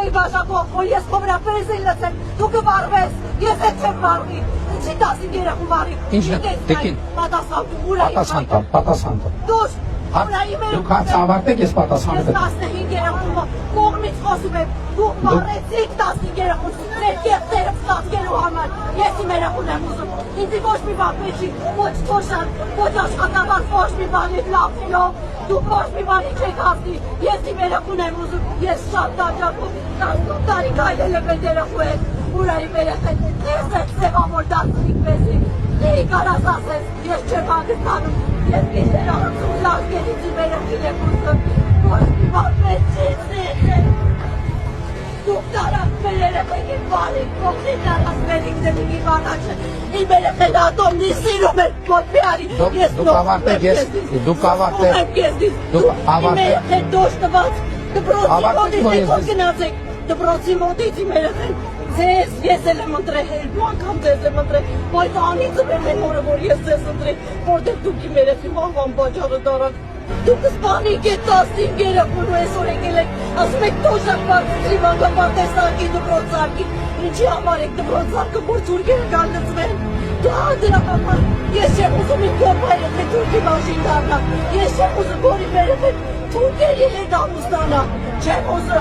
էի բաժակով, որ ես քո վրա բենզին լցեմ, դու կվարվես, ես էլ չեմ վարվի։ Ինչի 15 երեխու վարի։ Պատասխան տա։ Դուր, Դուք հարցը ավարտեք, ես պատասխան տամ։ Ես 15 երեխու կողմից խոսում եմ, դու վարեցիք 15 երեխու, մեր կեղտերը ստացկելու համար, ես իմ երեխուն եմ ուզում, ինձի ոչ մի բան պետքի, ոչ թոշան, ոչ աշխատավար, ոչ մի բանի լավելով, դուք ոչ մի բանի չեք հասնի, ես իմ երեխուն եմ ուզում, ես շատ տաճակում, 18 տարի գայլել եմ այդ երեխու հետ, ուրայի մեր հետ, ես այդ սևամոր դարձնիք մեզի, դեի կարաս ասես, ես չեմ հանգստանում, ես գիտեր արցում լազգերից իմ երեխին եմ ուզում, ոչ մի բան պետք դուք տարած մեր երեխեքին վարիք, կողնին տարած մեր իգնելիքի վանաչը, իմ երեխեն ատոմնի սիրում են, ոչ մի արի, ես դուք ավարտեք, իմ երեխեն դոշ տված, դպրոցի մոտից եք որ գնացեք, դպրոցի մոտից իմ երեխեն, ձեզ ես էլ եմ ընտրել, երկու անգամ ձեզ եմ ընտրել, բայց անիծում եմ են օրը, որ ես ձեզ ընտրել, որտեղ դուք իմ երեխի մահվան բաժարը դարակ, դուք սպանիք է 15 երեխուն ու այսօր եկել եք, ասում եք թոշակ բարձրի մանկապարտեզարկի դպրոցարկի, ինչի համար եք դպրոցարկը, որ թուրքերը գալնծվեն, դրա համար, ես չեմ ուզում իմ գորմայրը թե թուրքի մաշին դառնա, ես չեմ ուզում որ իմ երեխեն թուրքերի հետ ամուսնանա, չեմ ուզում